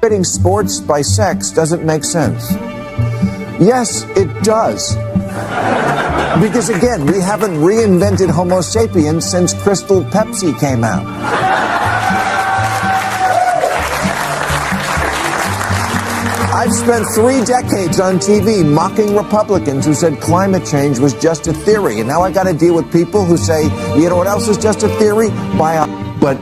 Separating sports by sex doesn't make sense. Yes, it does. Because again, we haven't reinvented Homo sapiens since Crystal Pepsi came out. I've spent 3 decades on TV mocking Republicans who said climate change was just a theory. And now I got to deal with people who say, you know what else is just a theory? But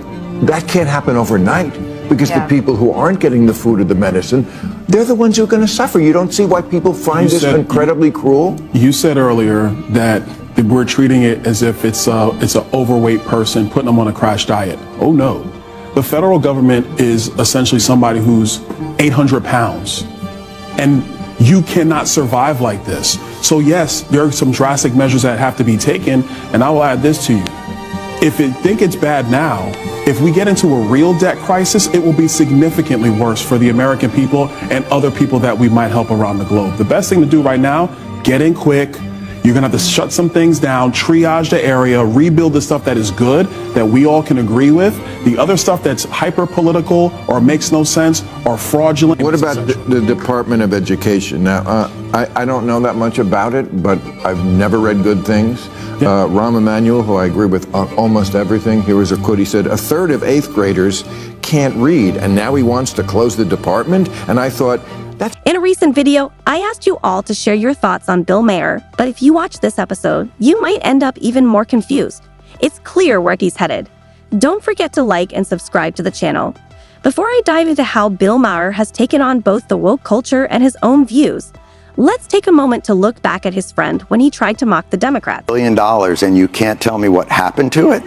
that can't happen overnight. Because the people who aren't getting the food or the medicine, they're the ones who are going to suffer. You don't see why people find this incredibly cruel? You said earlier that we're treating it as if it's an overweight person, putting them on a crash diet. Oh no. The federal government is essentially somebody who's 800 pounds. And you cannot survive like this. So yes, there are some drastic measures that have to be taken. And I will add this to you. If you think it's bad now, if we get into a real debt crisis, it will be significantly worse for the American people and other people that we might help around the globe. The best thing to do right now, get in quick. You're going to have to shut some things down, triage the area, rebuild the stuff that is good, that we all can agree with. The other stuff that's hyper-political or makes no sense or fraudulent. What about the Department of Education? Now, I don't know that much about it, but I've never read good things. Rahm Emanuel, who I agree with on almost everything, here was a quote. He said, 1/3 of 8th graders can't read, and now he wants to close the department? And I thought, that's... In a recent video, I asked you all to share your thoughts on Bill Maher, but if you watch this episode, you might end up even more confused. It's clear where he's headed. Don't forget to like and subscribe to the channel. Before I dive into how Bill Maher has taken on both the woke culture and his own views, let's take a moment to look back at his friend when he tried to mock the Democrats. $1 billion and you can't tell me what happened to it?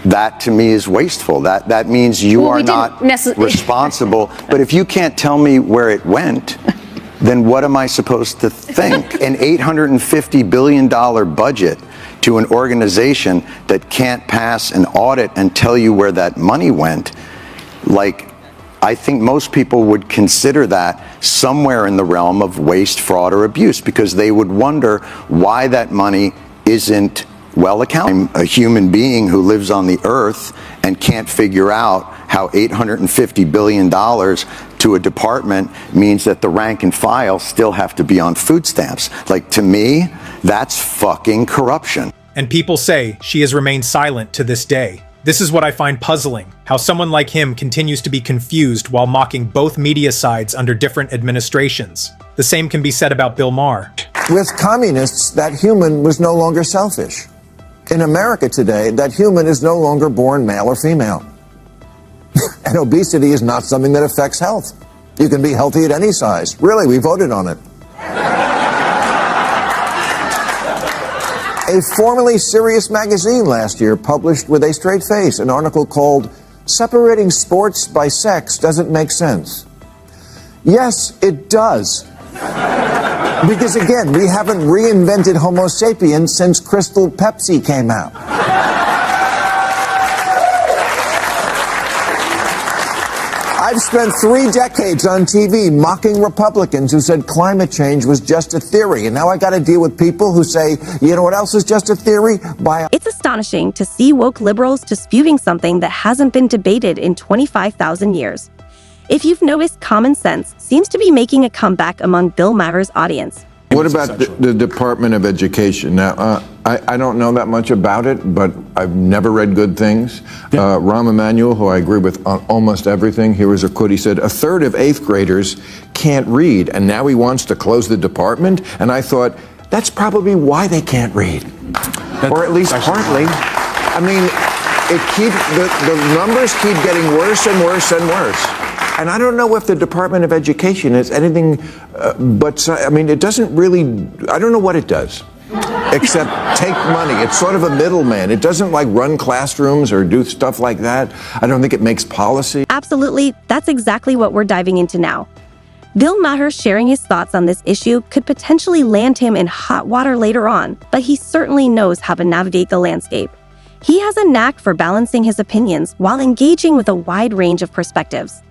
That to me is wasteful. That means you are not responsible. But if you can't tell me where it went, then what am I supposed to think? An $850 billion budget to an organization that can't pass an audit and tell you where that money went, like, I think most people would consider that somewhere in the realm of waste, fraud, or abuse, because they would wonder why that money isn't well accounted. I'm a human being who lives on the earth and can't figure out how $850 billion to a department means that the rank and file still have to be on food stamps. Like, to me, that's fucking corruption. And people say she has remained silent to this day. This is what I find puzzling, how someone like him continues to be confused while mocking both media sides under different administrations. The same can be said about Bill Maher. With communists, that human was no longer selfish. In America today, that human is no longer born male or female. And obesity is not something that affects health. You can be healthy at any size. Really, we voted on it. A formerly serious magazine last year published with a straight face an article called "Separating Sports by Sex Doesn't Make Sense." Yes, it does. Because again, we haven't reinvented Homo sapiens since Crystal Pepsi came out. I've spent 3 decades on TV mocking Republicans who said climate change was just a theory. And now I got to deal with people who say, you know what else is just a theory? It's astonishing to see woke liberals disputing something that hasn't been debated in 25,000 years. If you've noticed, common sense seems to be making a comeback among Bill Maher's audience. What about the Department of Education? Now, I don't know that much about it, but I've never read good things. Rahm Emanuel, who I agree with on almost everything, here was a quote. He said, 1/3 of 8th graders can't read, and now he wants to close the department? And I thought, that's probably why they can't read. Or at least partly. I mean, the numbers keep getting worse and worse and worse. And I don't know if the Department of Education is anything but, I mean, it doesn't really, I don't know what it does, except take money. It's sort of a middleman. It doesn't like run classrooms or do stuff like that. I don't think it makes policy. Absolutely, that's exactly what we're diving into now. Bill Maher sharing his thoughts on this issue could potentially land him in hot water later on, but he certainly knows how to navigate the landscape. He has a knack for balancing his opinions while engaging with a wide range of perspectives.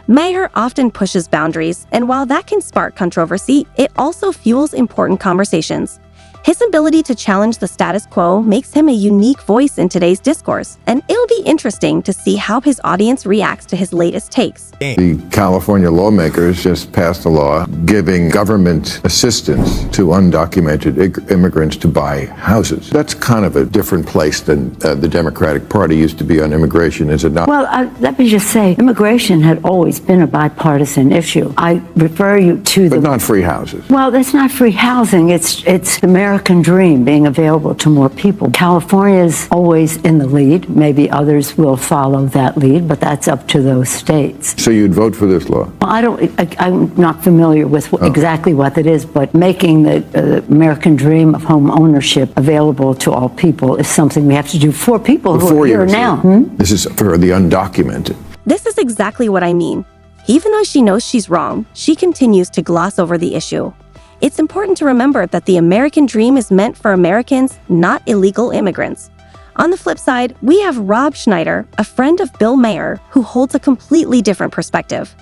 Maher often pushes boundaries, and while that can spark controversy, it also fuels important conversations. His ability to challenge the status quo makes him a unique voice in today's discourse, and it'll be interesting to see how his audience reacts to his latest takes. The California lawmakers just passed a law giving government assistance to undocumented immigrants to buy houses. That's kind of a different place than the Democratic Party used to be on immigration, is it not? Well, let me just say, immigration had always been a bipartisan issue. I refer you to But not free houses. Well, that's not free housing. It's the American dream being available to more people. California is always in the lead. Maybe others will follow that lead, but that's up to those states. So you'd vote for this law? Well, I'm not familiar with exactly what that is, but making the American dream of home ownership available to all people is something we have to do for people who are here now. This is for the undocumented. This is exactly what I mean. Even though she knows she's wrong, she continues to gloss over the issue. It's important to remember that the American dream is meant for Americans, not illegal immigrants. On the flip side, we have Rob Schneider, a friend of Bill Maher, who holds a completely different perspective.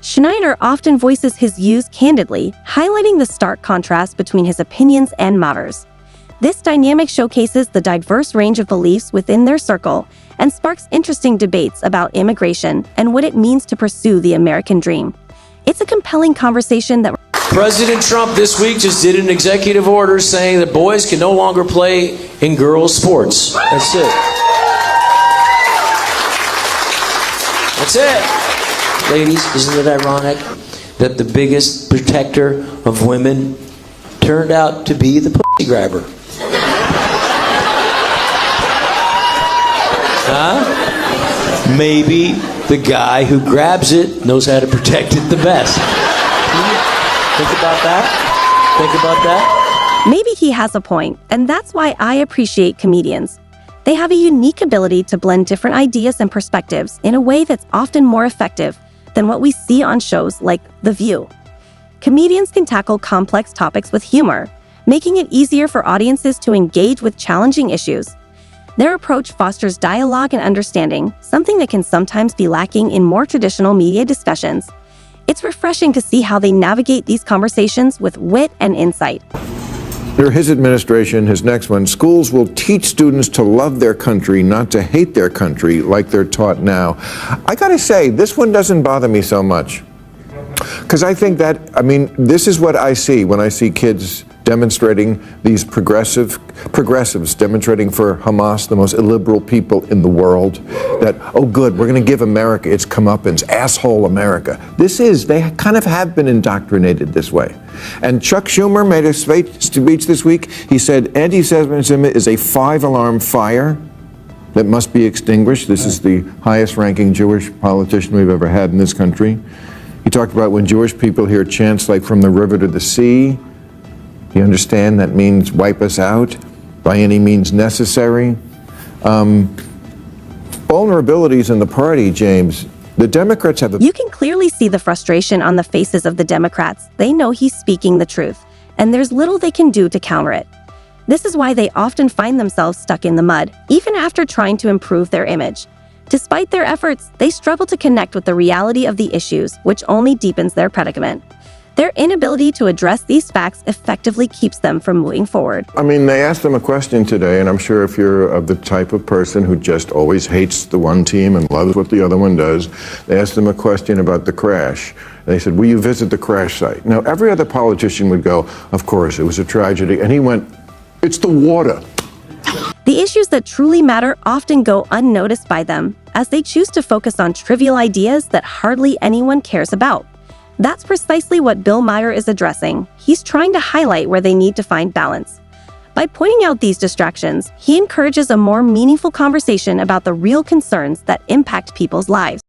Schneider often voices his views candidly, highlighting the stark contrast between his opinions and Maher's. This dynamic showcases the diverse range of beliefs within their circle and sparks interesting debates about immigration and what it means to pursue the American dream. It's a compelling conversation that President Trump this week just did an executive order saying that boys can no longer play in girls' sports. That's it. That's it. Ladies, isn't it ironic that the biggest protector of women turned out to be the pussy grabber? Huh? Maybe the guy who grabs it knows how to protect it the best. Think about that? Think about that? maybe he has a point, and that's why I appreciate comedians. They have a unique ability to blend different ideas and perspectives in a way that's often more effective than what we see on shows like The View. Comedians can tackle complex topics with humor, making it easier for audiences to engage with challenging issues. Their approach fosters dialogue and understanding, something that can sometimes be lacking in more traditional media discussions. It's refreshing to see how they navigate these conversations with wit and insight. Under his administration, his next one, schools will teach students to love their country, not to hate their country like they're taught now. I gotta say, this one doesn't bother me so much. Because I think that, this is what I see when I see kids demonstrating, these progressives demonstrating for Hamas, the most illiberal people in the world, that, oh good, we're going to give America its comeuppance, asshole America. They kind of have been indoctrinated this way. And Chuck Schumer made a speech this week. He said anti-Semitism is a 5-alarm fire that must be extinguished. This is the highest ranking Jewish politician we've ever had in this country. He talked about when Jewish people hear chants like from the river to the sea. Do you understand that means wipe us out by any means necessary? Vulnerabilities in the party, James. The Democrats have You can clearly see the frustration on the faces of the Democrats. They know he's speaking the truth, and there's little they can do to counter it. This is why they often find themselves stuck in the mud, even after trying to improve their image. Despite their efforts, they struggle to connect with the reality of the issues, which only deepens their predicament. Their inability to address these facts effectively keeps them from moving forward. They asked them a question today, and I'm sure if you're of the type of person who just always hates the one team and loves what the other one does, they asked them a question about the crash. And they said, will you visit the crash site? Now, every other politician would go, of course, it was a tragedy. And he went, it's the water. The issues that truly matter often go unnoticed by them, as they choose to focus on trivial ideas that hardly anyone cares about. That's precisely what Bill Maher is addressing. He's trying to highlight where they need to find balance. By pointing out these distractions, he encourages a more meaningful conversation about the real concerns that impact people's lives.